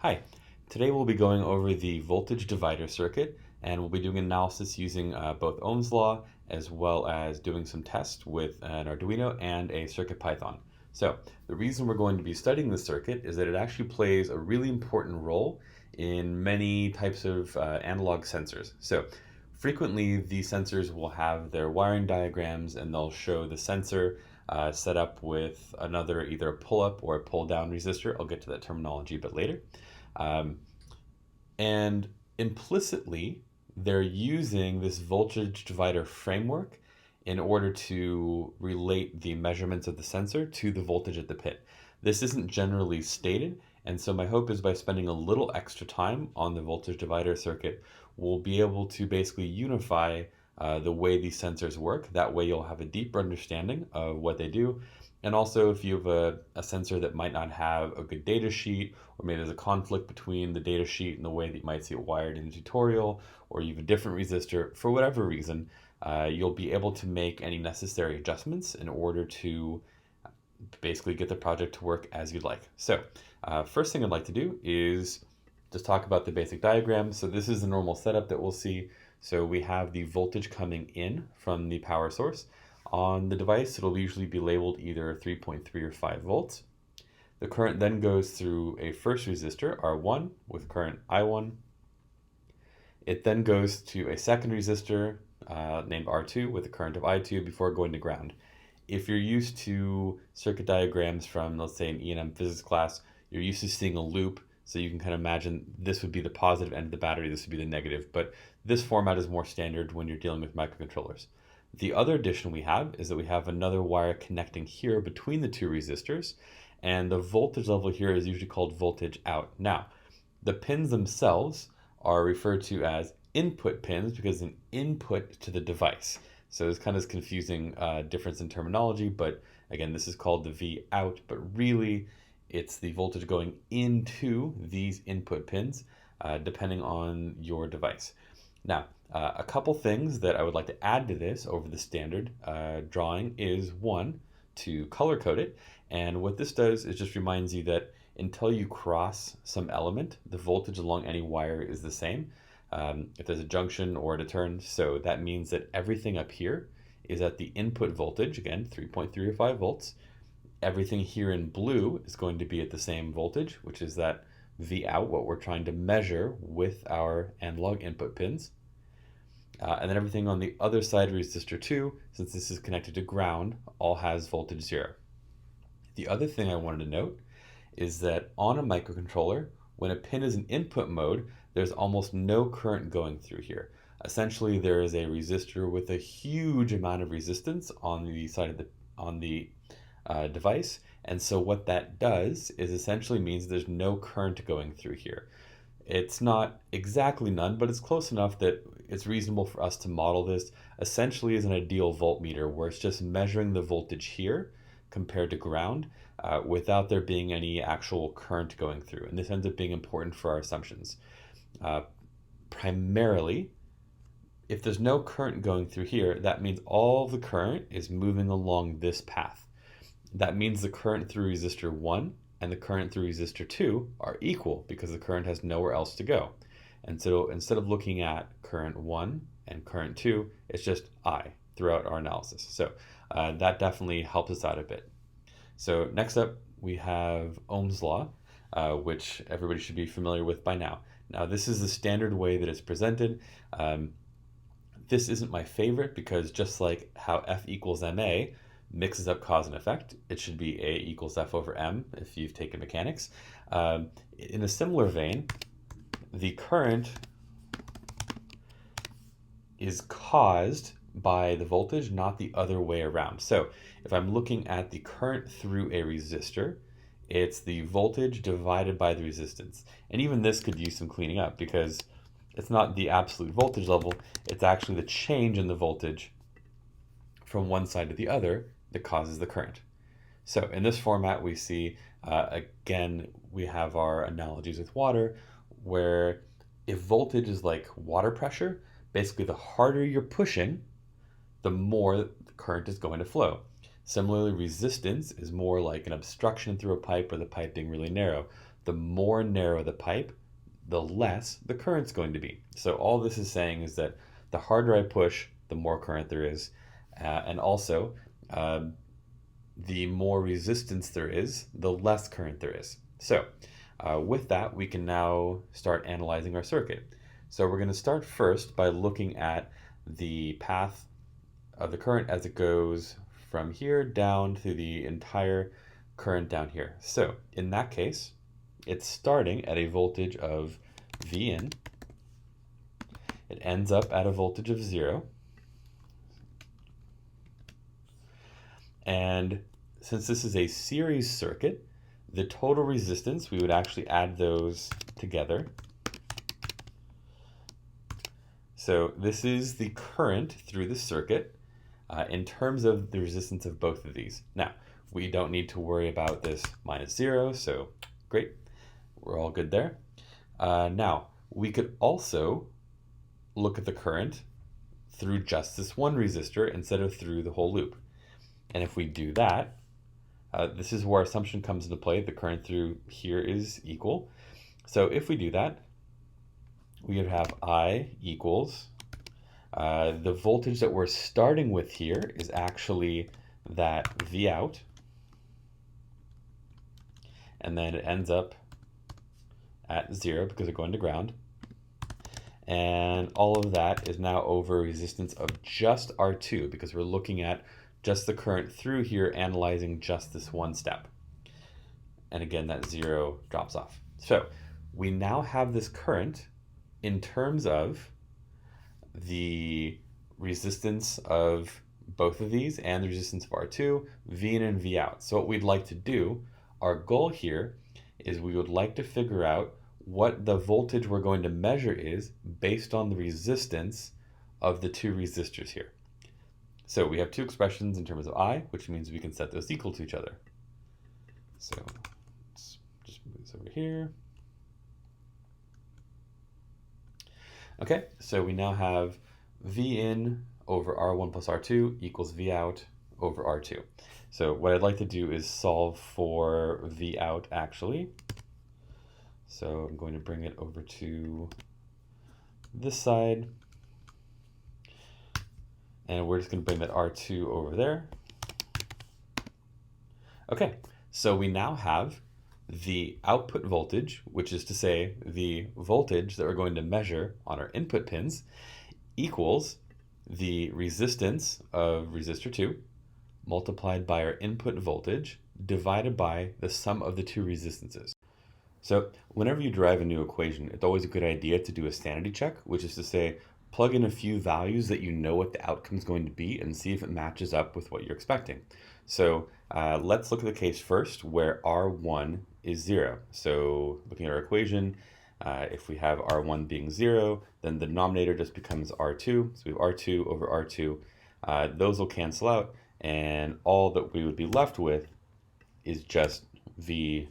Hi, today we'll be going over the voltage divider circuit and we'll be doing analysis using both Ohm's law as well as doing some tests with an Arduino and a CircuitPython. So the reason we're going to be studying this circuit is that it actually plays a really important role in many types of analog sensors. So frequently these sensors will have their wiring diagrams and they'll show the sensor set up with another either a pull-up or a pull-down resistor. I'll get to that terminology a bit later. Um, and implicitly, they're using this voltage divider framework in order to relate the measurements of the sensor to the voltage at the pit. This isn't generally stated, and so my hope is by spending a little extra time on the voltage divider circuit, we'll be able to basically unify the way these sensors work. That way you'll have a deeper understanding of what they do. And also, if you have a sensor that might not have a good data sheet, or maybe there's a conflict between the data sheet and the way that you might see it wired in a tutorial, or you have a different resistor, for whatever reason, you'll be able to make any necessary adjustments in order to basically get the project to work as you'd like. So, first thing I'd like to do is just talk about the basic diagram. So this is the normal setup that we'll see. So we have the voltage coming in from the power source. On the device, it'll usually be labeled either 3.3 or 5 volts. The current then goes through a first resistor, R1, with current I1. It then goes to a second resistor named R2 with a current of I2 before going to ground. If you're used to circuit diagrams from, let's say, an E&M physics class, you're used to seeing a loop, so you can kind of imagine this would be the positive end of the battery, this would be the negative, but this format is more standard when you're dealing with microcontrollers. The other addition we have is that we have another wire connecting here between the two resistors, and the voltage level here is usually called voltage out. Now, the pins themselves are referred to as input pins because an input to the device. So it's kind of confusing difference in terminology, but again, this is called the V out, but really it's the voltage going into these input pins, depending on your device. Now, a couple things that I would like to add to this over the standard drawing is one, to color code it. And what this does is just reminds you that until you cross some element, the voltage along any wire is the same. If there's a junction or a turn, so that means that everything up here is at the input voltage, again, 3.3 or 5 volts. Everything here in blue is going to be at the same voltage, which is that V out, what we're trying to measure with our analog input pins. And then everything on the other side of resistor 2, since this is connected to ground, all has voltage 0. The other thing I wanted to note is that on a microcontroller, when a pin is in input mode, there's almost no current going through here. Essentially, there is a resistor with a huge amount of resistance on the side of the device, and so what that does is essentially means there's no current going through here. It's not exactly none, but it's close enough that it's reasonable for us to model this essentially as an ideal voltmeter, where it's just measuring the voltage here compared to ground without there being any actual current going through. And this ends up being important for our assumptions. Primarily, if there's no current going through here, that means all the current is moving along this path. That means the current through resistor 1 and the current through resistor 2 are equal because the current has nowhere else to go. And so instead of looking at current 1 and current 2, it's just I throughout our analysis. So that definitely helps us out a bit. So next up, we have Ohm's law, which everybody should be familiar with by now. Now, this is the standard way that it's presented. This isn't my favorite because just like how F equals ma mixes up cause and effect, it should be A equals F over M if you've taken mechanics. In a similar vein, the current is caused by the voltage, not the other way around. So if I'm looking at the current through a resistor, it's the voltage divided by the resistance. And even this could use some cleaning up because it's not the absolute voltage level, it's actually the change in the voltage from one side to the other that causes the current. So in this format, we see, again, we have our analogies with water, where if voltage is like water pressure, basically the harder you're pushing, the more the current is going to flow. Similarly, resistance is more like an obstruction through a pipe or the pipe being really narrow. the more narrow the pipe, the less the current's going to be. So all this is saying is that the harder I push, the more current there is, and also the more resistance there is, the less current there is. So with that, we can now start analyzing our circuit. So we're going to start first by looking at the path of the current as it goes from here down through the entire current down here. So in that case, it's starting at a voltage of V in. It ends up at a voltage of 0. And since this is a series circuit, the total resistance, we would actually add those together. So this is the current through the circuit in terms of the resistance of both of these. Now, we don't need to worry about this minus 0, so great. We're all good there. Now, we could also look at the current through just this one resistor instead of through the whole loop. And if we do that, this is where our assumption comes into play. The current through here is equal. So if we do that, we would have I equals, the voltage that we're starting with here is actually that V out. And then it ends up at 0 because we're going to ground. And all of that is now over resistance of just R2 because we're looking at just the current through here, analyzing just this one step. And again, that 0 drops off. So we now have this current in terms of the resistance of both of these and the resistance of R2, V in and V out. So what we'd like to do, our goal here is we would like to figure out what the voltage we're going to measure is based on the resistance of the two resistors here. So we have two expressions in terms of I, which means we can set those equal to each other. So let's just move this over here. Okay, so we now have V in over R1 plus R2 equals V out over R2. So what I'd like to do is solve for V out actually. So I'm going to bring it over to this side. And we're just going to bring that R2 over there. Okay, so we now have the output voltage, which is to say the voltage that we're going to measure on our input pins, equals the resistance of resistor 2 multiplied by our input voltage divided by the sum of the two resistances. So whenever you derive a new equation, it's always a good idea to do a sanity check, which is to say, plug in a few values that you know what the outcome is going to be and see if it matches up with what you're expecting. So let's look at the case first where R1 is 0. So looking at our equation, if we have R1 being 0, then the denominator just becomes R2. So we have R2 over R2. Those will cancel out, and all that we would be left with is just V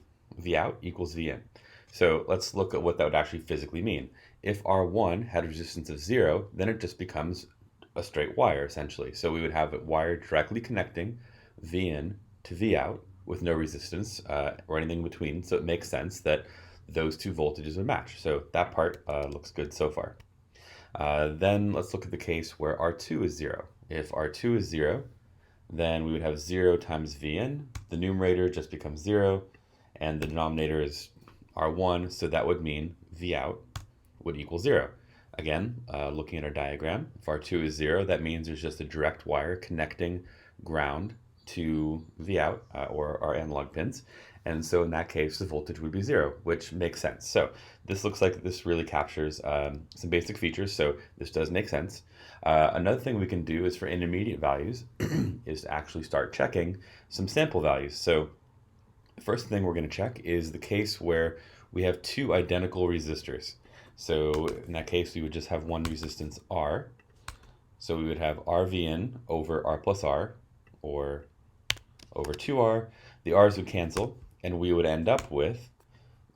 out equals V in. So let's look at what that would actually physically mean. If R1 had a resistance of 0, then it just becomes a straight wire, essentially. So we would have a wire directly connecting V in to V out with no resistance or anything in between. So it makes sense that those two voltages would match. So that part looks good so far. Then let's look at the case where R2 is 0. If R2 is 0, then we would have 0 times V in. The numerator just becomes 0, and the denominator is R1, so that would mean V out would equal 0. Again, looking at our diagram, if R2 is 0, that means there's just a direct wire connecting ground to V out, or our analog pins. And so in that case, the voltage would be 0, which makes sense. So this looks like this really captures some basic features, so this does make sense. Another thing we can do is for intermediate values is to actually start checking some sample values. So the first thing we're going to check is the case where we have two identical resistors. So in that case, we would just have one resistance R. So we would have RV in over R plus R, or over 2R. The R's would cancel, and we would end up with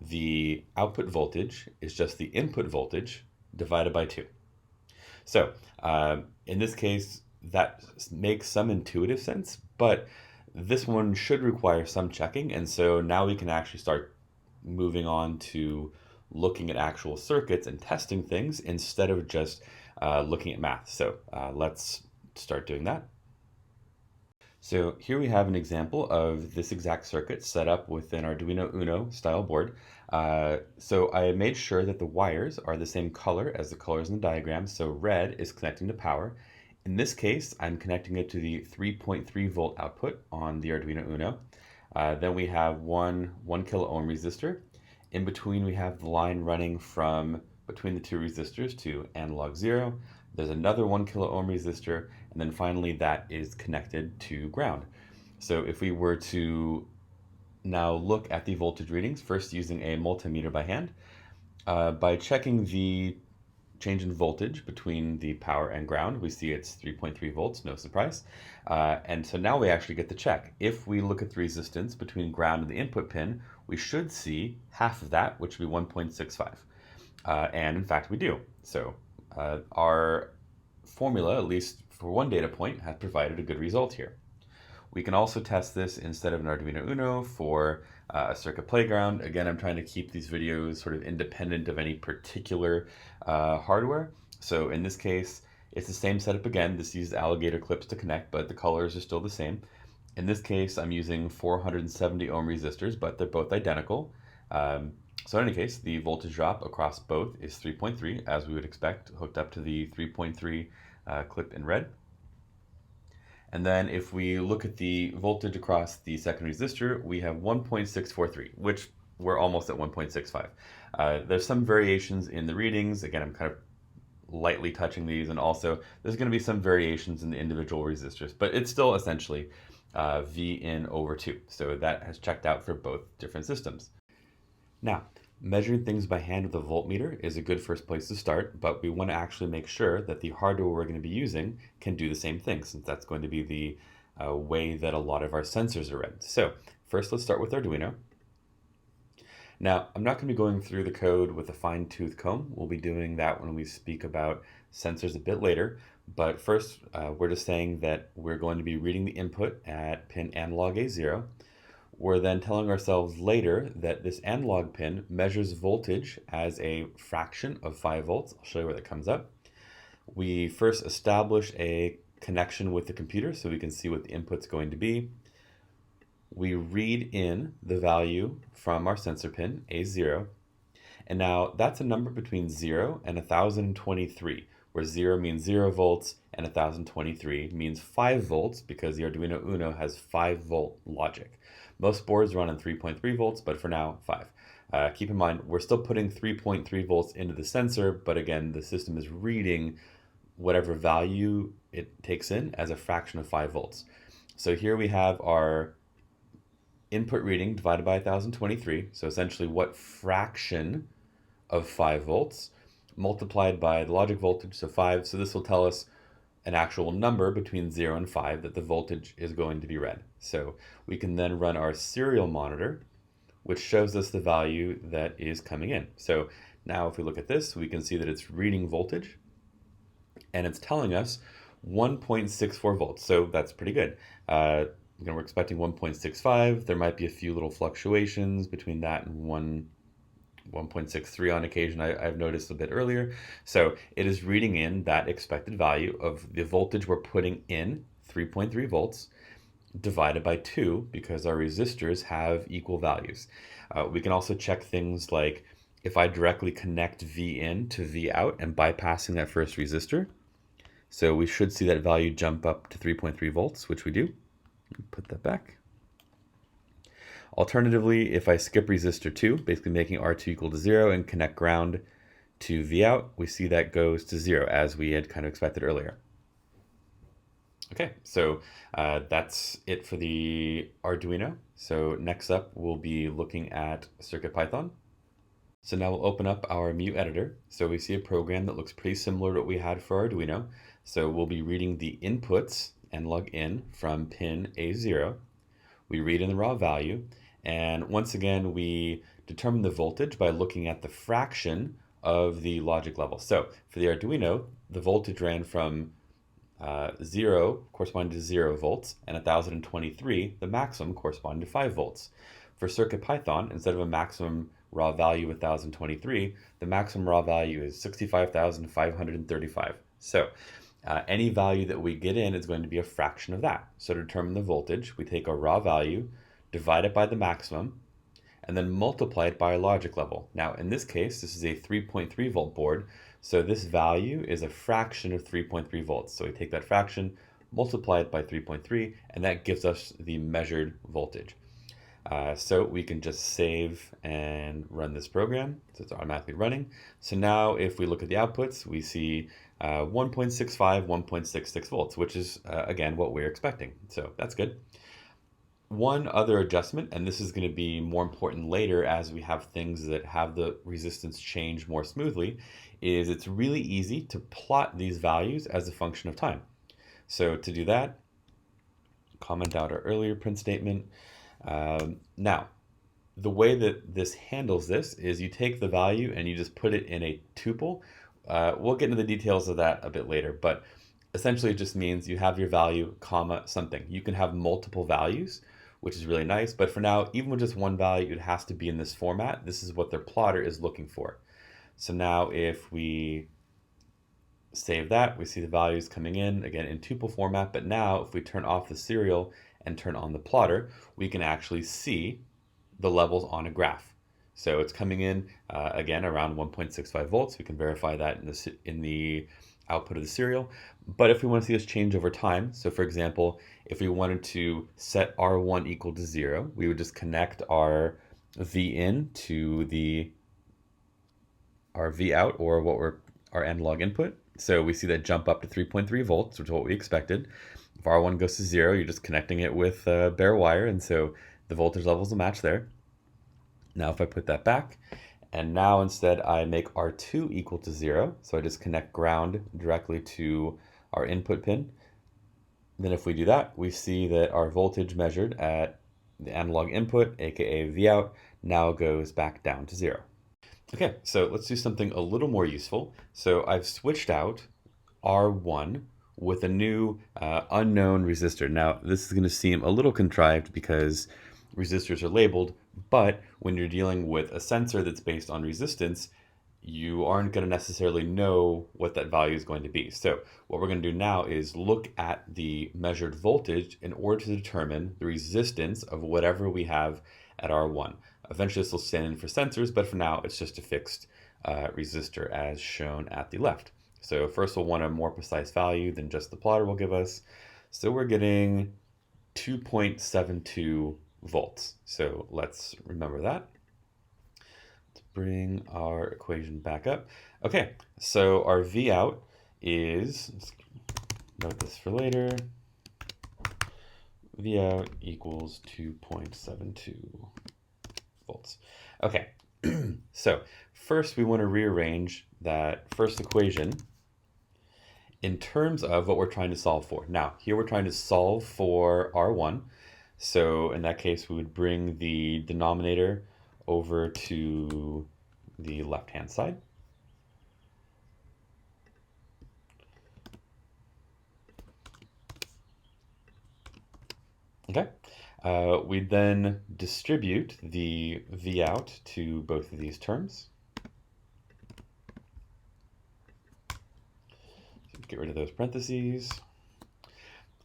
the output voltage is just the input voltage divided by 2. So in this case, that makes some intuitive sense, but this one should require some checking, and so now we can actually start moving on to looking at actual circuits and testing things instead of just looking at math. So let's start doing that. So here we have an example of this exact circuit set up with an Arduino Uno style board. So I made sure that the wires are the same color as the colors in the diagram. So red is connecting to power. In this case, I'm connecting it to the 3.3 volt output on the Arduino Uno. Then we have one kilo ohm resistor. In between, we have the line running from between the two resistors to analog 0. There's another 1 kilo ohm resistor, and then finally that is connected to ground. So if we were to now look at the voltage readings, first using a multimeter by hand, by checking the change in voltage between the power and ground, we see it's 3.3 volts, no surprise. And so now we actually get to check. If we look at the resistance between ground and the input pin, we should see half of that, which would be 1.65. And in fact, we do. So our formula, at least for one data point, has provided a good result here. We can also test this instead of an Arduino Uno for a circuit playground. Again, I'm trying to keep these videos sort of independent of any particular hardware. So in this case, it's the same setup again. This uses alligator clips to connect, but the colors are still the same. In this case, I'm using 470 ohm resistors, but they're both identical. So in any case, the voltage drop across both is 3.3, as we would expect, hooked up to the 3.3 clip in red. And then if we look at the voltage across the second resistor, we have 1.643, which we're almost at 1.65. There's some variations in the readings. Again, I'm kind of lightly touching these, and also there's going to be some variations in the individual resistors, but it's still essentially V in over 2. So that has checked out for both different systems. Now, measuring things by hand with a voltmeter is a good first place to start, but we want to actually make sure that the hardware we're going to be using can do the same thing, since that's going to be the way that a lot of our sensors are read. So first, let's start with Arduino. Now, I'm not going to be going through the code with a fine-tooth comb. We'll be doing that when we speak about sensors a bit later. But first, we're just saying that we're going to be reading the input at pin analog A0. We're then telling ourselves later that this analog pin measures voltage as a fraction of 5 volts. I'll show you where that comes up. We first establish a connection with the computer so we can see what the input's going to be. We read in the value from our sensor pin, A0. And now that's a number between 0 and 1023, where 0 means 0 volts and 1023 means 5 volts because the Arduino Uno has 5 volt logic. Most boards run on 3.3 volts, but for now, 5. Keep in mind, we're still putting 3.3 volts into the sensor, but again, the system is reading whatever value it takes in as a fraction of 5 volts. So here we have our input reading divided by 1023, so essentially what fraction of 5 volts multiplied by the logic voltage, so 5. So this will tell us an actual number between 0 and 5 that the voltage is going to be read. So we can then run our serial monitor, which shows us the value that is coming in. So now if we look at this, we can see that it's reading voltage, and it's telling us 1.64 volts. So that's pretty good. We're expecting 1.65. There might be a few little fluctuations between that and 1.63 on occasion, I've noticed a bit earlier. So it is reading in that expected value of the voltage we're putting in, 3.3 volts, divided by 2 because our resistors have equal values. We can also check things like if I directly connect V in to V out and bypassing that first resistor. So we should see that value jump up to 3.3 volts, which we do. Put that back. Alternatively, if I skip resistor 2, basically making R2 equal to 0 and connect ground to V out, we see that goes to 0 as we had kind of expected earlier. Okay, so that's it for the Arduino. So next up, we'll be looking at CircuitPython. So now we'll open up our Mu editor. So we see a program that looks pretty similar to what we had for Arduino. So we'll be reading the inputs analog in from pin A0. We read in the raw value, and once again we determine the voltage by looking at the fraction of the logic level. So for the Arduino, the voltage ran from 0 corresponding to 0 volts, and 1023, the maximum, corresponding to 5 volts. for CircuitPython, instead of a maximum raw value of 1023, the maximum raw value is 65,535. So any value that we get in is going to be a fraction of that. So to determine the voltage, we take a raw value, divide it by the maximum, and then multiply it by a logic level. Now, in this case, this is a 3.3 volt board, so this value is a fraction of 3.3 volts. So we take that fraction, multiply it by 3.3, and that gives us the measured voltage. So we can just save and run this program, so it's automatically running. So now if we look at the outputs, we see 1.65, 1.66 volts, which is, again, what we're expecting. So that's good. One other adjustment, and this is going to be more important later as we have things that have the resistance change more smoothly, is it's really easy to plot these values as a function of time. So to do that, comment out our earlier print statement. Now, the way that this handles this is you take the value and you just put it in a tuple. We'll get into the details of that a bit later, but essentially it just means you have your value, comma, something. You can have multiple values, which is really nice, but for now, even with just one value, it has to be in this format. This is what their plotter is looking for. So now if we save that, we see the values coming in, again, in tuple format, but now if we turn off the serial and turn on the plotter, we can actually see the levels on a graph. So it's coming in, again, around 1.65 volts. We can verify that in the output of the serial. But if we want to see this change over time, so for example, if we wanted to set R1 equal to 0, we would just connect our V in to our V out, or our analog input. So we see that jump up to 3.3 volts, which is what we expected. If R1 goes to 0, you're just connecting it with bare wire, and so the voltage levels will match there. Now if I put that back, and now instead I make R2 equal to 0, so I just connect ground directly to our input pin. Then if we do that, we see that our voltage measured at the analog input, aka Vout, now goes back down to 0. Okay, so let's do something a little more useful. So I've switched out R1 with a new unknown resistor. Now this is going to seem a little contrived because resistors are labeled, but when you're dealing with a sensor that's based on resistance, you aren't going to necessarily know what that value is going to be. So what we're going to do now is look at the measured voltage in order to determine the resistance of whatever we have at R1. Eventually this will stand in for sensors, but for now it's just a fixed resistor as shown at the left. So first we'll want a more precise value than just the plotter will give us. So we're getting 2.72 volts. So let's remember that. Let's bring our equation back up. Okay, so our V out is, let's note this for later, V out equals 2.72 volts. Okay, so first we want to rearrange that first equation in terms of what we're trying to solve for. Now, here we're trying to solve for R1. So in that case, we would bring the denominator over to the left-hand side. Okay. We then distribute the V out to both of these terms. So get rid of those parentheses.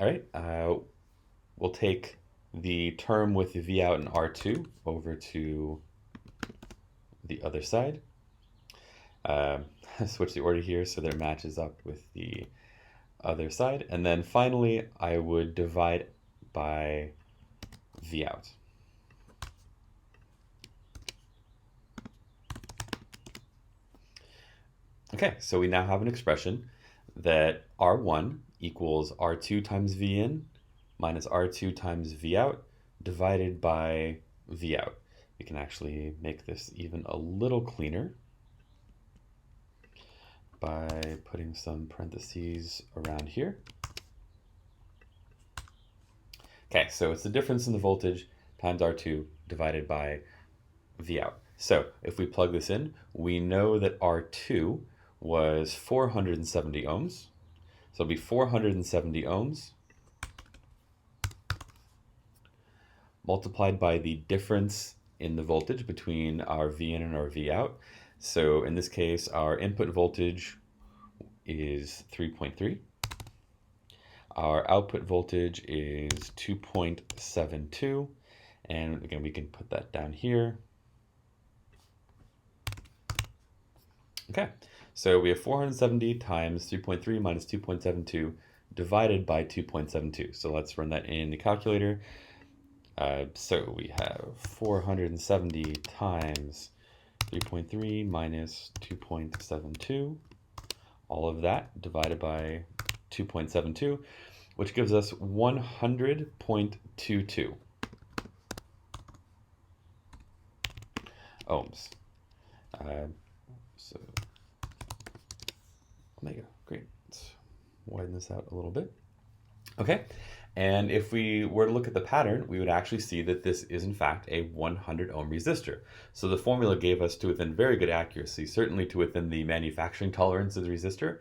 All right. We'll take the term with the V out and R2 over to the other side. Switch the order here so that it matches up with the other side. And then finally, I would divide by V out. Okay, so we now have an expression that R1 equals R2 times V in minus R2 times V out divided by V out. We can actually make this even a little cleaner by putting some parentheses around here. Okay, so it's the difference in the voltage times R2 divided by V out. So if we plug this in, we know that R2 was 470 ohms. So it'll be 470 ohms multiplied by the difference in the voltage between our V in and our V out. So in this case, our input voltage is 3.3. Our output voltage is 2.72. And again, we can put that down here. Okay, so we have 470 times 3.3 minus 2.72 divided by 2.72. So let's run that in the calculator. So we have 470 times 3.3 minus 2.72, all of that divided by 2.72, which gives us 100.22 ohms. So omega, great. Let's widen this out a little bit. Okay, and if we were to look at the pattern, we would actually see that this is in fact a 100 ohm resistor. So the formula gave us to within very good accuracy, certainly to within the manufacturing tolerance of the resistor,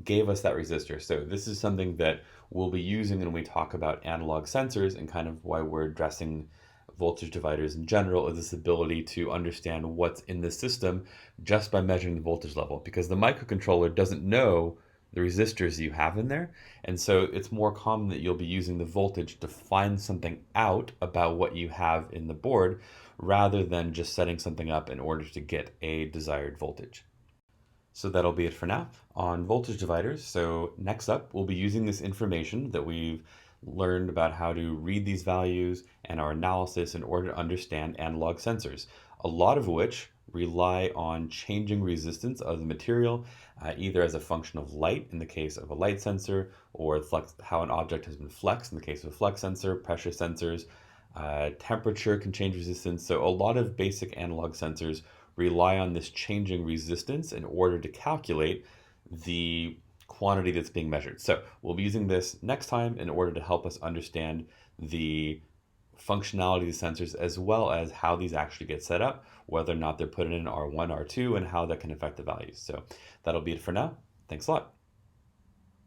gave us that resistor. So this is something that we'll be using when we talk about analog sensors, and kind of why we're addressing voltage dividers in general, is this ability to understand what's in the system just by measuring the voltage level, because the microcontroller doesn't know the resistors you have in there, and so it's more common that you'll be using the voltage to find something out about what you have in the board rather than just setting something up in order to get a desired voltage. So that'll be it for now on voltage dividers. So next up, we'll be using this information that we've learned about how to read these values and our analysis in order to understand analog sensors, a lot of which rely on changing resistance of the material, either as a function of light in the case of a light sensor, or how an object has been flexed in the case of a flex sensor, pressure sensors. Temperature can change resistance. So a lot of basic analog sensors rely on this changing resistance in order to calculate the quantity that's being measured. So we'll be using this next time in order to help us understand the functionality of the sensors, as well as how these actually get set up, whether or not they're put in R1, R2, and how that can affect the values. So that'll be it for now. Thanks a lot.